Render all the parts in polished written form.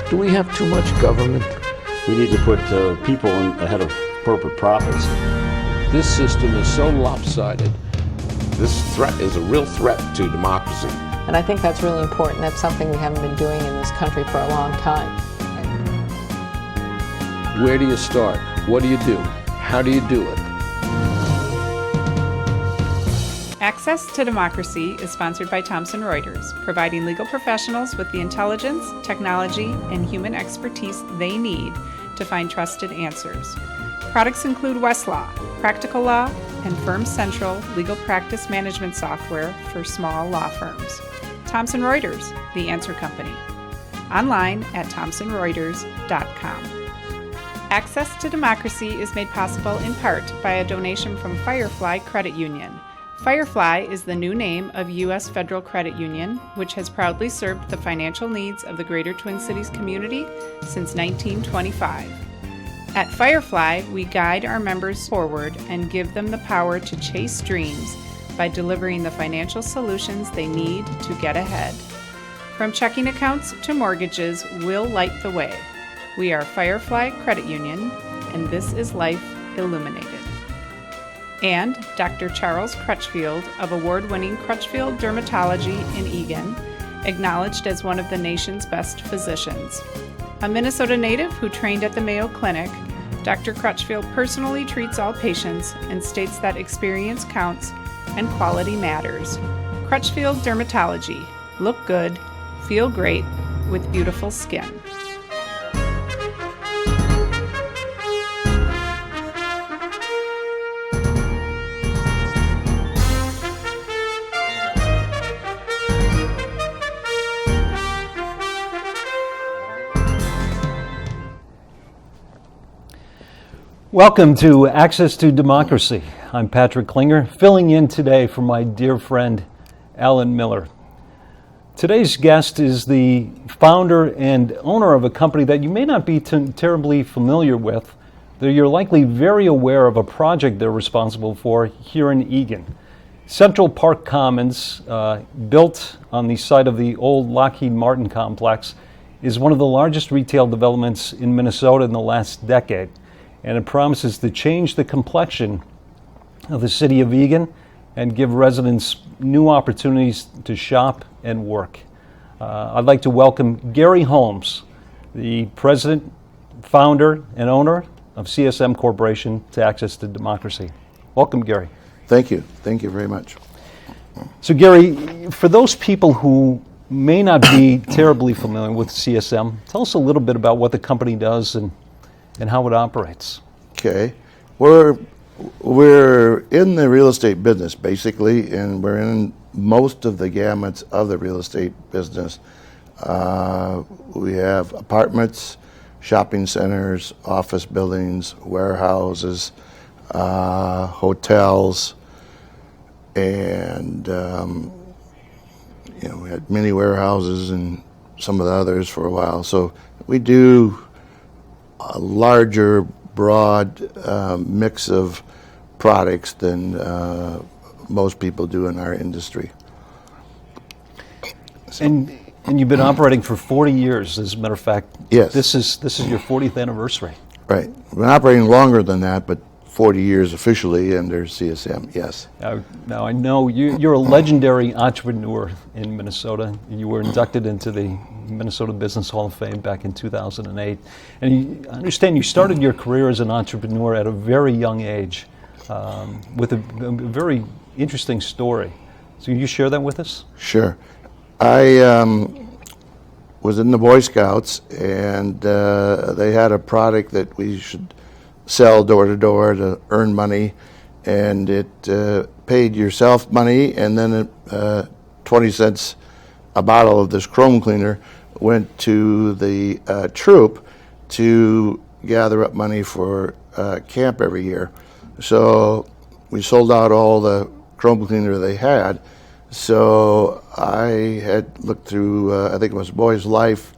Do we have too much government? We need to put people ahead of corporate profits. This system is so lopsided. This threat is a real threat to democracy. And I think that's really important. That's something we haven't been doing in this country for a long time. Where do you start? What do you do? How do you do it? Access to Democracy is sponsored by Thomson Reuters, providing legal professionals with the intelligence, technology, and human expertise they need to find trusted answers. Products include Westlaw, Practical Law, and Firm Central legal practice management software for small law firms. Thomson Reuters, the answer company. Online at thomsonreuters.com. Access to Democracy is made possible in part by a donation from Firefly Credit Union. Firefly is the new name of U.S. Federal Credit Union, which has proudly served the financial needs of the Greater Twin Cities community since 1925. At Firefly, we guide our members forward and give them the power to chase dreams by delivering the financial solutions they need to get ahead. From checking accounts to mortgages, we'll light the way. We are Firefly Credit Union, and this is Life Illuminated. And Dr. Charles Crutchfield of award-winning Crutchfield Dermatology in Eagan, acknowledged as one of the nation's best physicians. A Minnesota native who trained at the Mayo Clinic, Dr. Crutchfield personally treats all patients and states that experience counts and quality matters. Crutchfield Dermatology. Look good, feel great, with beautiful skin. Welcome to Access to Democracy. I'm Patrick Klinger, filling in today for my dear friend, Alan Miller. Today's guest is the founder and owner of a company that you may not be terribly familiar with, though you're likely very aware of a project they're responsible for here in Eagan. Central Park Commons, built on the site of the old Lockheed Martin complex, is one of the largest retail developments in Minnesota in the last decade. And it promises to change the complexion of the city of Eagan and give residents new opportunities to shop and work. I'd like to welcome Gary Holmes, the president, founder, and owner of CSM Corporation, to Access to Democracy. Welcome, Gary. Thank you. Thank you very much. So, Gary, for those people who may not be terribly familiar with CSM, tell us a little bit about what the company does and how it operates. Okay. We're in the real estate business, basically, and we're in most of the gamuts of the real estate business. We have apartments, shopping centers, office buildings, warehouses, hotels, and we had many warehouses and some of the others for a while. So we do a larger, broad mix of products than most people do in our industry. So. And you've been operating for 40 years, as a matter of fact. Yes. This is your 40th anniversary. Right. We've been operating longer than that, but 40 years officially under CSM, yes. Now I know you're a legendary entrepreneur in Minnesota. You were inducted into the Minnesota Business Hall of Fame back in 2008. And I understand you started your career as an entrepreneur at a very young age with a very interesting story. So can you share that with us? Sure. I was in the Boy Scouts, and they had a product that we should sell door to door to earn money, and it paid yourself money, and then 20 cents a bottle of this chrome cleaner went to the troop to gather up money for camp every year. So we sold out all the chrome cleaner they had. So I had looked through, I think it was Boy's Life,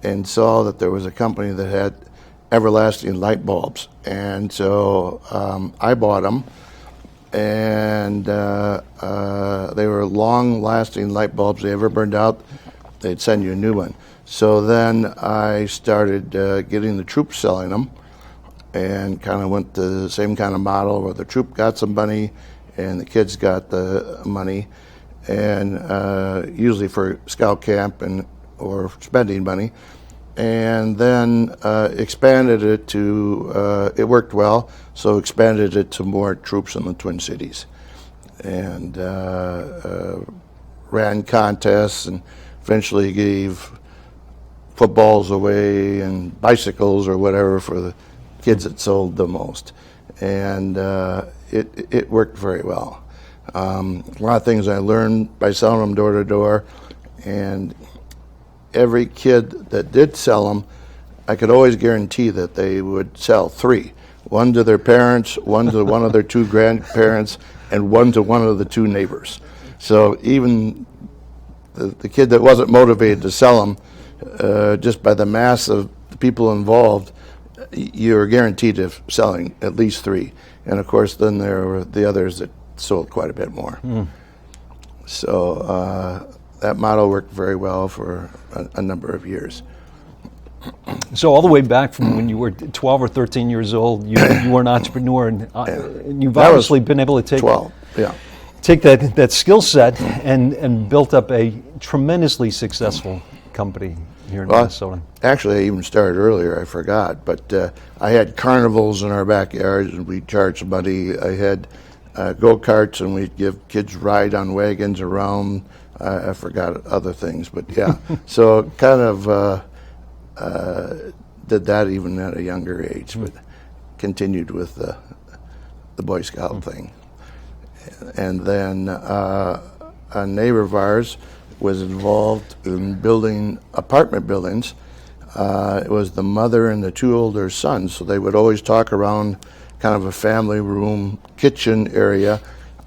and saw that there was a company that had everlasting light bulbs. And so I bought them, and they were long-lasting light bulbs. They never burned out. they'd send you a new one. So then I started getting the troops selling them, and kind of went the same kind of model where the troop got some money and the kids got the money, and usually for scout camp and or spending money, and then expanded it to, it worked well, so expanded it to more troops in the Twin Cities, and ran contests and eventually gave footballs away and bicycles or whatever for the kids that sold the most, and it worked very well. A lot of things I learned by selling them door to door, and every kid that did sell them, I could always guarantee that they would sell 3. One to their parents, one to one of their 2 grandparents, and one to one of the 2 neighbors. So even the kid that wasn't motivated to sell them, just by the mass of the people involved, you're guaranteed of selling at least 3. And of course, then there were the others that sold quite a bit more. So that model worked very well for a number of years. So all the way back from when you were 12 or 13 years old, you were an entrepreneur, and you've That was obviously been able to take 12, yeah. take that skill set and built up a tremendously successful company here in Minnesota. Actually, I even started earlier, I forgot, but I had carnivals in our backyard and we charged money. I had go-karts and we'd give kids ride on wagons around. I forgot other things, but yeah. So kind of did that even at a younger age, but continued with the Boy Scout thing. And then a neighbor of ours was involved in building apartment buildings. It was the mother and the 2 older sons, so they would always talk around kind of a family room kitchen area,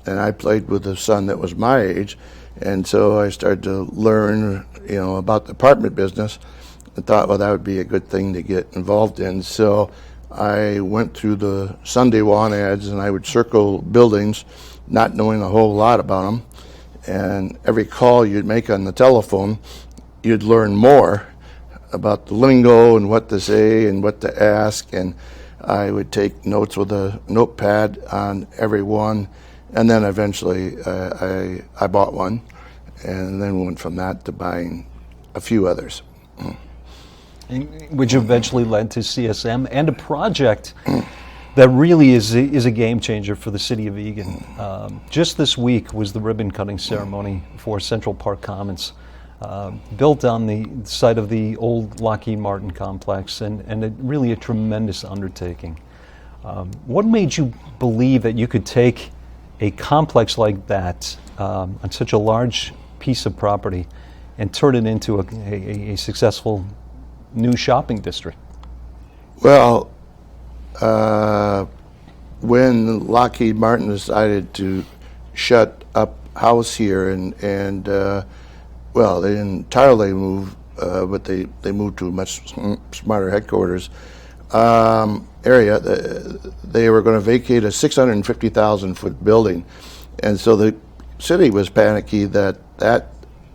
and I played with a son that was my age, and so I started to learn, about the apartment business, and thought, well, that would be a good thing to get involved in. So I went through the Sunday want ads, and I would circle buildings, not knowing a whole lot about them. And every call you'd make on the telephone, you'd learn more about the lingo and what to say and what to ask. And I would take notes with a notepad on every one. And then eventually I bought one, and then went from that to buying a few others. Which eventually led to CSM and a project that really is a game changer for the city of Eagan. Just this week was the ribbon cutting ceremony for Central Park Commons, built on the site of the old Lockheed Martin complex, and really a tremendous undertaking. What made you believe that you could take a complex like that on such a large piece of property and turn it into a successful new shopping district? Well, when Lockheed Martin decided to shut up house here, and well, they didn't entirely move, but they moved to a much smarter headquarters area. They were going to vacate a 650,000 foot building, and so the city was panicky that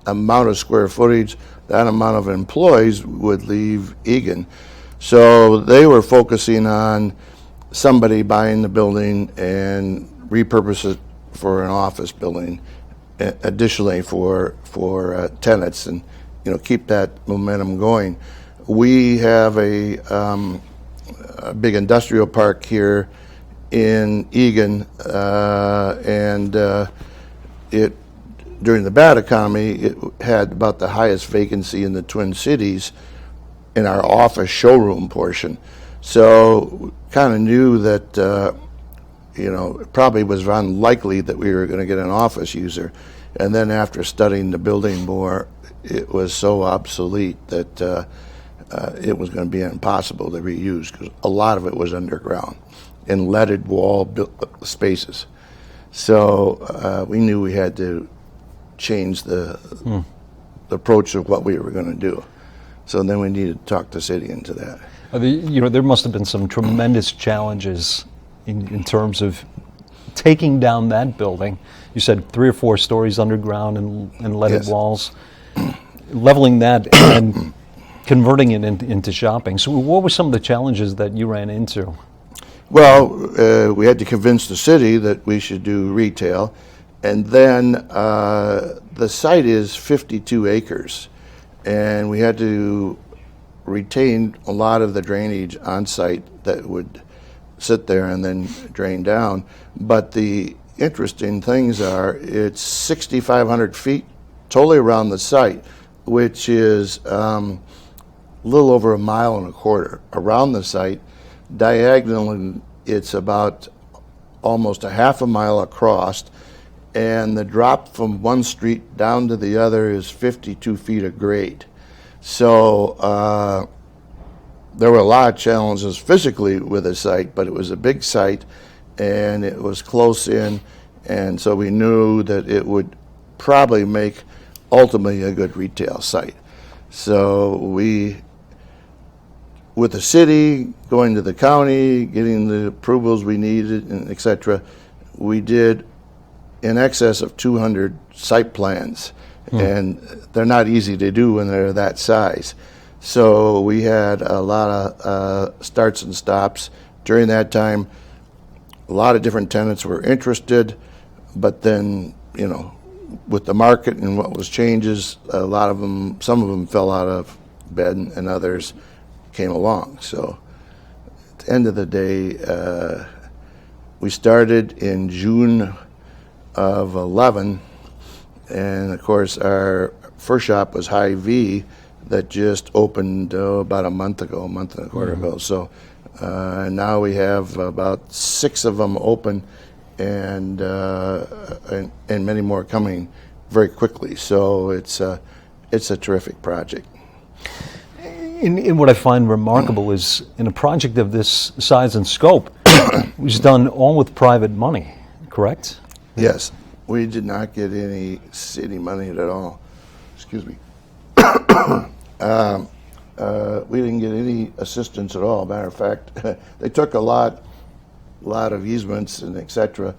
amount of square footage, that amount of employees would leave Eagan. So they were focusing on somebody buying the building and repurpose it for an office building, additionally for tenants, and keep that momentum going. We have a big industrial park here in Eagan, and it during the bad economy, it had about the highest vacancy in the Twin Cities in our office showroom portion. So kind of knew that, it probably was unlikely that we were going to get an office user. And then after studying the building more, it was so obsolete that it was going to be impossible to reuse, because a lot of it was underground in leaded wall spaces. So we knew we had to change the approach of what we were going to do. So then we needed to talk the city into that. There must have been some tremendous challenges in terms of taking down that building. You said 3 or 4 stories underground and leaded Yes. walls. leveling that and converting it into shopping. So what were some of the challenges that you ran into? Well, we had to convince the city that we should do retail, and then the site is 52 acres, and we had to retain a lot of the drainage on site that would sit there and then drain down. But the interesting things are it's 6,500 feet totally around the site, which is a little over 1.25 miles around the site. Diagonally, it's about almost 0.5 mile across, and the drop from one street down to the other is 52 feet of grade. So there were a lot of challenges physically with the site, but it was a big site and it was close in, and so we knew that it would probably make ultimately a good retail site. So we, with the city, going to the county, getting the approvals we needed, and et cetera, we did in excess of 200 site plans, and they're not easy to do when they're that size. So we had a lot of starts and stops. During that time, a lot of different tenants were interested, but then, you know, with the market and what was changes, a lot of them, some of them fell out of bed and others came along. So at the end of the day, we started in June of 11, and of course our first shop was Hy-Vee that just opened about a month and a quarter ago. So now we have about 6 of them open, and many more coming very quickly. So it's a terrific project. In what I find remarkable is in a project of this size and scope, it was done all with private money, correct? Yes, we did not get any city money at all. Excuse me. We didn't get any assistance at all. Matter of fact, they took a lot of easements and et cetera,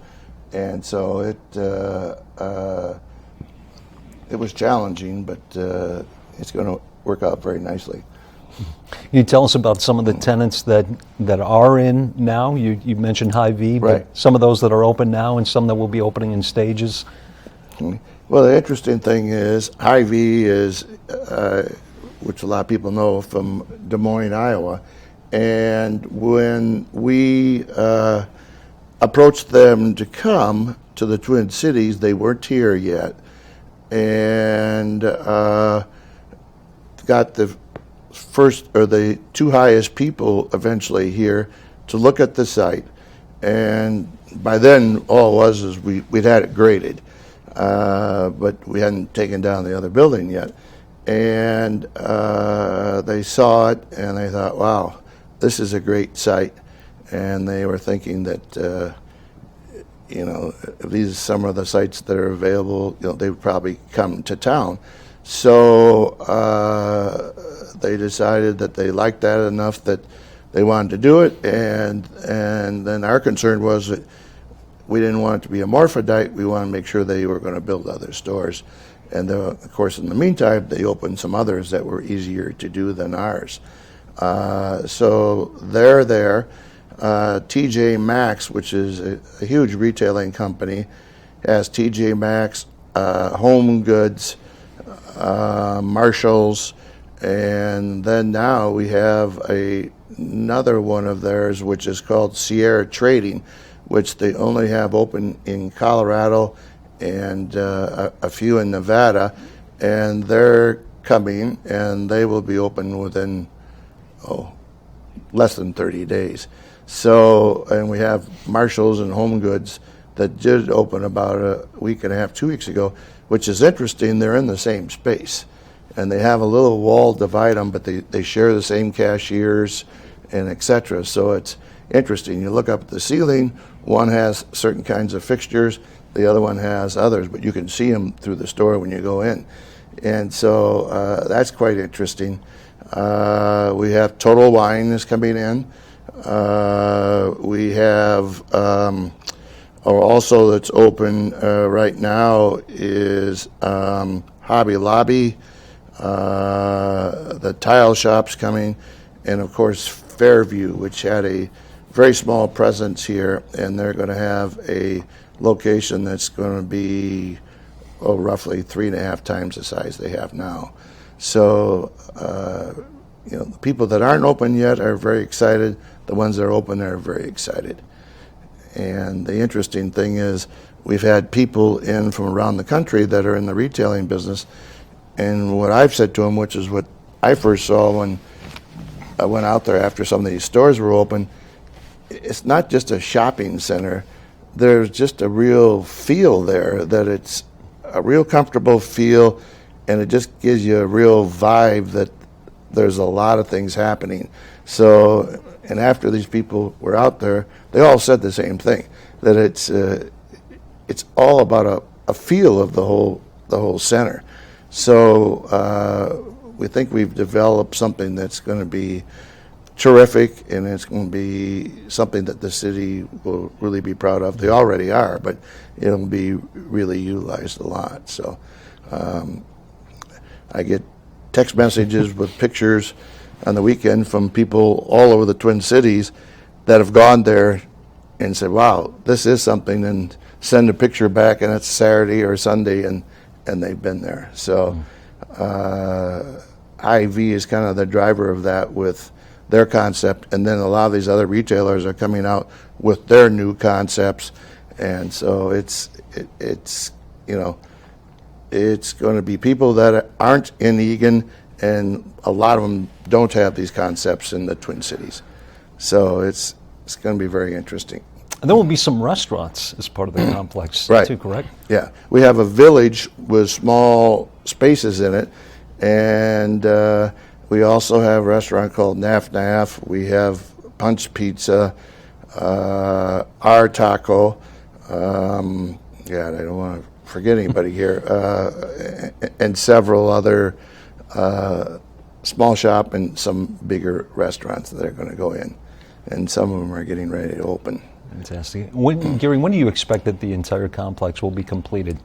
and so it was challenging, but it's going to work out very nicely. Can you tell us about some of the tenants that are in now? You mentioned Hy-Vee, Right. but some of those that are open now and some that will be opening in stages. Well, the interesting thing is Hy-Vee is, which a lot of people know, from Des Moines, Iowa, and when we approached them to come to the Twin Cities, they weren't here yet, and got the first or the 2 highest people eventually here to look at the site, and by then all it was is we'd had it graded, but we hadn't taken down the other building yet, and they saw it and they thought, wow, this is a great site, and they were thinking that you know, if these are some of the sites that are available, you know, they would probably come to town. So they decided that they liked that enough that they wanted to do it, and then our concern was that we didn't want it to be a morphodite. We wanted to make sure they were going to build other stores, and of course in the meantime they opened some others that were easier to do than ours. So they're there. TJ Maxx, which is a huge retailing company, has TJ Maxx, Home Goods, Marshalls, and then now we have another one of theirs which is called Sierra Trading, which they only have open in Colorado and a few in Nevada, and they're coming and they will be open within less than 30 days. So, and we have Marshalls and Home Goods that did open about a week and a half, 2 weeks ago, which is interesting. They're in the same space, and they have a little wall divide them, but they share the same cashiers and et cetera. So it's interesting. You look up at the ceiling, one has certain kinds of fixtures, the other one has others, but you can see them through the store when you go in. And so that's quite interesting. We have Total Wine is coming in. We have also that's open right now is Hobby Lobby, the tile shops coming, and of course Fairview, which had a very small presence here, and they're going to have a location that's going to be roughly 3.5 times the size they have now. So the people that aren't open yet are very excited. The ones that are open are very excited. And the interesting thing is we've had people in from around the country that are in the retailing business, and what I've said to them, which is what I first saw when I went out there after some of these stores were open, it's not just a shopping center. There's just a real feel there, that it's a real comfortable feel, and it just gives you a real vibe that there's a lot of things happening. So, and after these people were out there, they all said the same thing, that it's all about a feel of the whole center. So we think we've developed something that's going to be terrific, and it's going to be something that the city will really be proud of. They already are, but it'll be really utilized a lot. So I get text messages with pictures on the weekend from people all over the Twin Cities that have gone there and said, wow, this is something, and send a picture back, and it's Saturday or Sunday, and they've been there. So IV is kind of the driver of that with their concept, and then a lot of these other retailers are coming out with their new concepts, and so it's going to be people that aren't in Eagan, and a lot of them don't have these concepts in the Twin Cities. So it's going to be very interesting. And there will be some restaurants as part of the complex, Right. too, correct? Yeah, we have a village with small spaces in it, and we also have a restaurant called Naf Naf. We have Punch Pizza, Our Taco. God, I don't want to forget anybody here, and several other small shop and some bigger restaurants that are going to go in, and some of them are getting ready to open. Fantastic. Gary, when do you expect that the entire complex will be completed?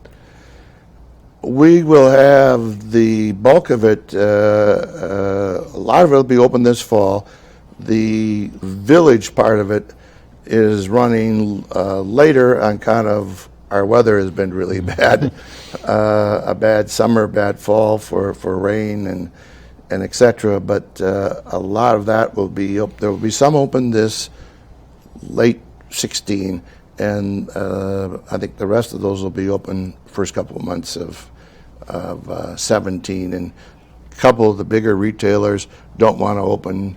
We will have the bulk of it, a lot of it will be open this fall. The village part of it is running later on kind of, our weather has been really bad. A bad summer, bad fall for rain and et cetera, but a lot of that will be, there will be some open this late 16, and I think the rest of those will be open first couple of months of 17, and a couple of the bigger retailers don't want to open,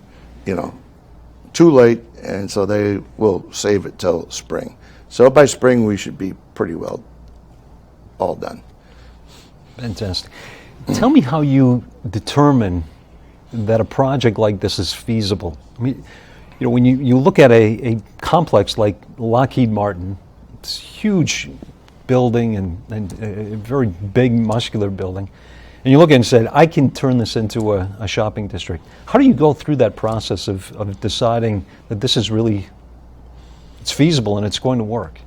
too late, and so they will save it till spring. So by spring we should be pretty well all done. Fantastic. Tell me how you determine that a project like this is feasible. I mean, when you look at a complex like Lockheed Martin, it's a huge building and a very big, muscular building, and you look at it and say, I can turn this into a shopping district. How do you go through that process of deciding that this is really, it's feasible and it's going to work?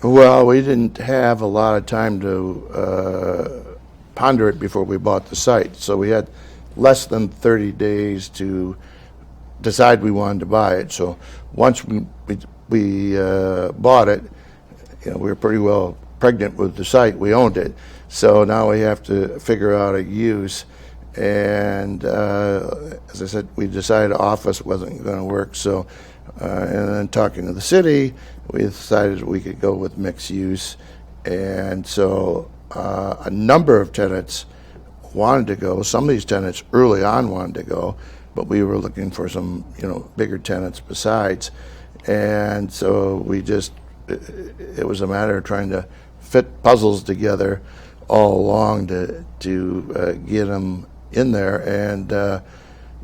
Well, we didn't have a lot of time to ponder it before we bought the site, so we had less than 30 days to decide we wanted to buy it. So once we bought it, we were pretty well pregnant with the site. We owned it. So now we have to figure out a use. And as I said, we decided office wasn't going to work. So, and then talking to the city, we decided we could go with mixed use. And so a number of tenants wanted to go. Some of these tenants early on wanted to go, but we were looking for some, bigger tenants besides. And so we just, it was a matter of trying to fit puzzles together all along to get them in there. And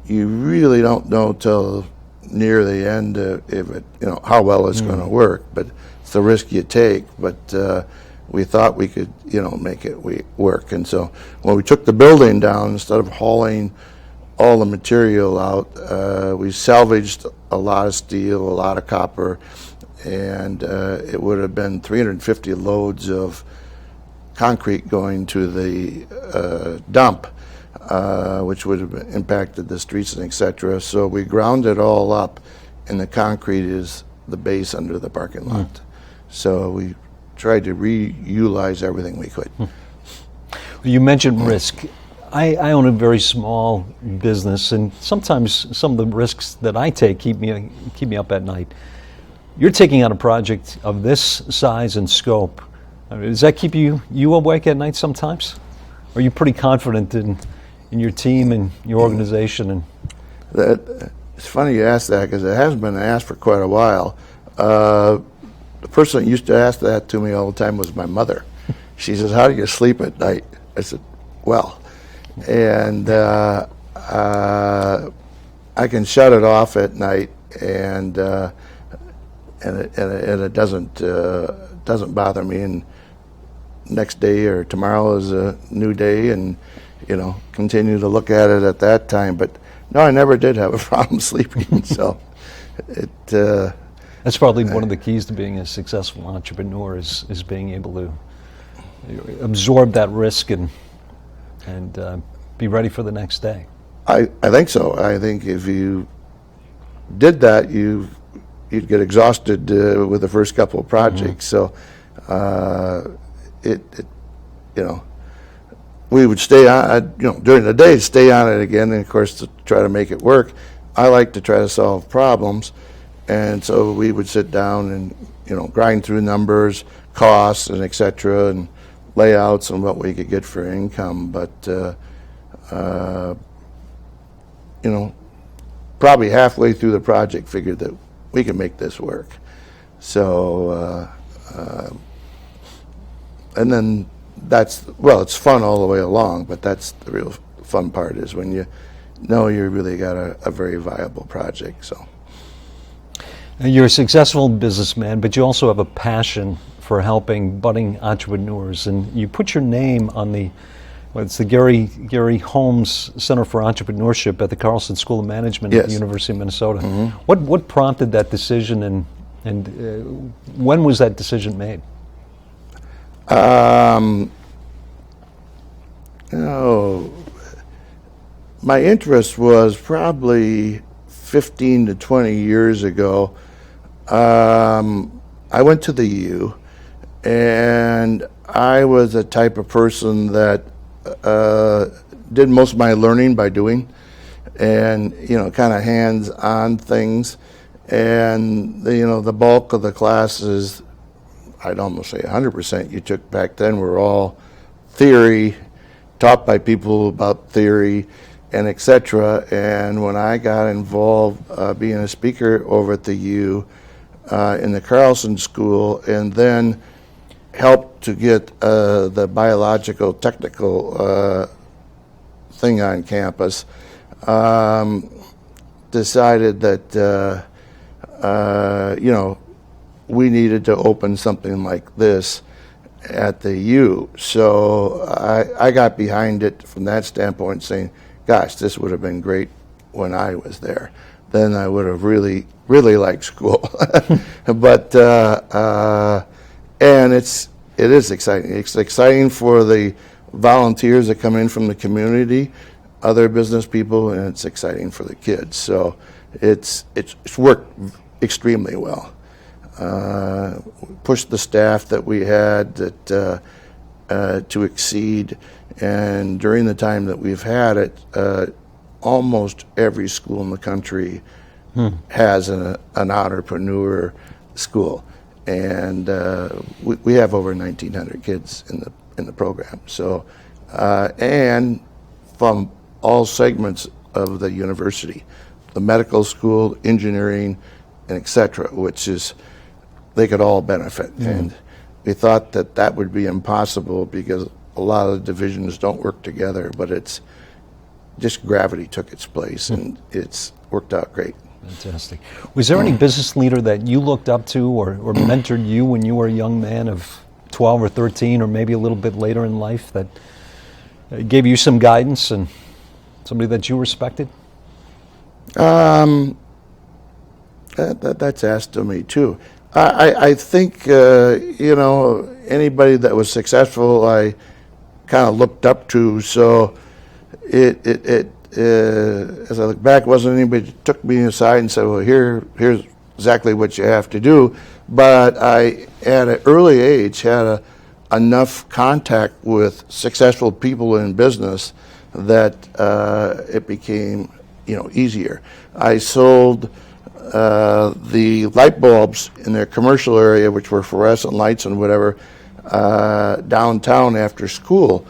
you really don't know till near the end if it, how well it's going to work. But it's the risk you take. But we thought we could, make it work. And so when we took the building down, instead of hauling all the material out, we salvaged a lot of steel, a lot of copper, and it would have been 350 loads of concrete going to the dump. which would have impacted the streets and et cetera. So we ground it all up, and the concrete is the base under the parking lot. So we tried to reutilize everything we could. You mentioned risk. I own a very small business, and sometimes some of the risks that I take keep me up at night. You're taking on a project of this size and scope. I mean, does that keep you awake at night sometimes? Or are you pretty confident in your team and your organization? And It's funny you ask that, because it hasn't been asked for quite a while. The person that used to ask that to me all the time was my mother. She says, "How do you sleep at night?" I said, "Well," and I can shut it off at night, and it doesn't bother me. And next day or tomorrow is a new day, and continue to look at it at that time. But no, I never did have a problem sleeping. So that's probably one of the keys to being a successful entrepreneur is being able to absorb that risk and be ready for the next day. I think so. I think if you did that, you'd get exhausted with the first couple of projects. So we would stay on, during the day, stay on it again, and of course to try to make it work. I like to try to solve problems, and so we would sit down and grind through numbers, costs, and et cetera, and layouts and what we could get for income. But probably halfway through the project, figured that we can make this work. So and then it's fun all the way along, but that's the real fun part, is when you really got a very viable project. So you're a successful businessman, but you also have a passion for helping budding entrepreneurs, and you put your name on it's the Gary Holmes Center for Entrepreneurship at the Carlson School of Management at the University of Minnesota. What prompted that decision, and when was that decision made? My interest was probably 15 to 20 years ago. I went to the U, and I was the type of person that did most of my learning by doing, and kind of hands-on things. And the bulk of the classes, I'd almost say 100% you took back then, were all theory, taught by people about theory, and et cetera. And when I got involved being a speaker over at the U in the Carlson School, and then helped to get the biological technical thing on campus, decided that we needed to open something like this at the U. So I got behind it from that standpoint, saying, gosh, this would have been great when I was there. Then I would have really liked school. But and it is exciting. It's exciting for the volunteers that come in from the community, other business people, and it's exciting for the kids. So it's worked extremely well. Pushed the staff that we had to exceed, and during the time that we've had it, almost every school in the country has an entrepreneur school, and we have over 1,900 kids in the program. So and from all segments of the university, the medical school, engineering, and et cetera, which is, they could all benefit. And we thought that would be impossible because a lot of the divisions don't work together, but it's just gravity took its place, and it's worked out great. Fantastic. Was there any business leader that you looked up to or mentored you when you were a young man of 12 or 13, or maybe a little bit later in life, that gave you some guidance, and somebody that you respected? That's asked of me too. I think anybody that was successful, I kind of looked up to. So as I look back, wasn't anybody that took me aside and said, well, here's exactly what you have to do. But I, at an early age, had enough contact with successful people in business that it became, easier. I sold the light bulbs in their commercial area, which were fluorescent lights and whatever, downtown after school.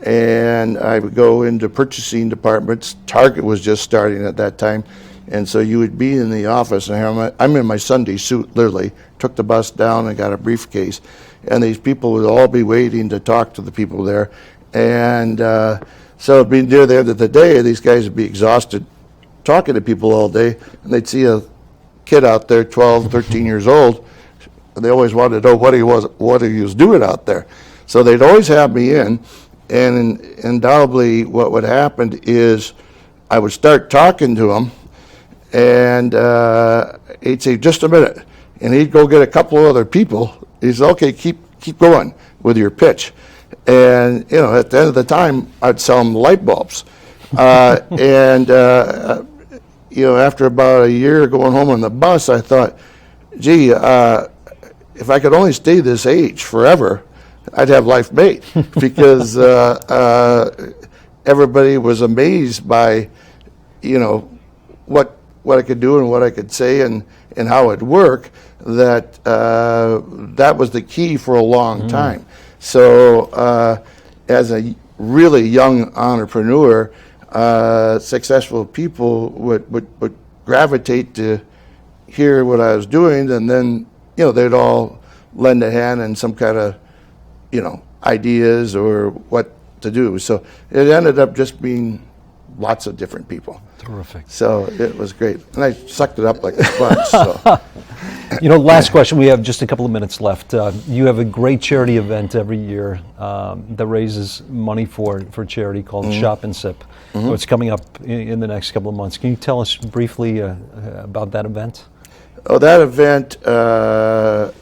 And I would go into purchasing departments. Target was just starting at that time. And so you would be in the office, and I'm in my Sunday suit, literally, took the bus down and got a briefcase. And these people would all be waiting to talk to the people there. And so it'd be near the end of the day, these guys would be exhausted talking to people all day, and they'd see a kid out there, 12, 13 years old, and they always wanted to know what he was doing out there. So they'd always have me in, and undoubtedly what would happen is I would start talking to him, and he'd say, just a minute, and he'd go get a couple of other people. He said, okay, keep going with your pitch. And, at the end of the time, I'd sell them light bulbs. After about a year going home on the bus, I thought, gee, if I could only stay this age forever, I'd have life made. Because everybody was amazed by, what I could do and what I could say and how it'd work, that was the key for a long time. So as a really young entrepreneur, successful people would gravitate to hear what I was doing, and then, they'd all lend a hand in some kind of, ideas or what to do. So it ended up just being lots of different people. Terrific. So it was great. And I sucked it up like a sponge. So. Last question. We have just a couple of minutes left. You have a great charity event every year that raises money for charity called Shop and Sip. So it's coming up in the next couple of months. Can you tell us briefly about that event? Oh, that event, I've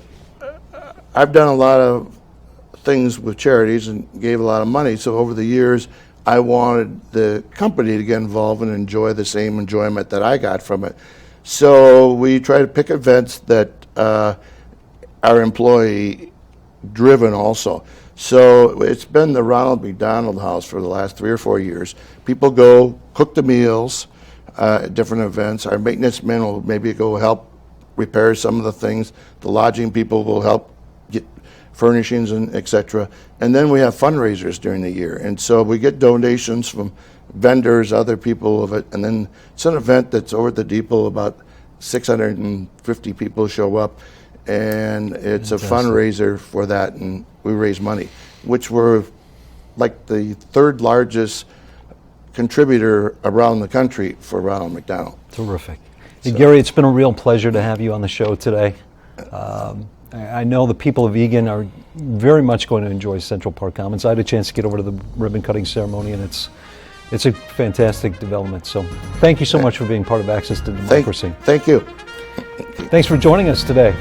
done a lot of things with charities and gave a lot of money. So over the years, I wanted the company to get involved and enjoy the same enjoyment that I got from it. So we try to pick events that are employee-driven also. So it's been the Ronald McDonald House for the last 3 or 4 years. People go cook the meals at different events. Our maintenance men will maybe go help repair some of the things. The lodging people will help get furnishings and et cetera. And then we have fundraisers during the year. And so we get donations from vendors, other people of it. And then it's an event that's over at the depot. About 650 people show up. And it's a fundraiser for that. And we raise money, which we're like the 3rd largest contributor around the country for Ronald McDonald. Terrific. Hey, Gary, it's been a real pleasure to have you on the show today. I know the people of Eagan are very much going to enjoy Central Park Commons. I had a chance to get over to the ribbon cutting ceremony, and it's a fantastic development. So thank you so much for being part of Access to Democracy. Thank you. Thanks for joining us today.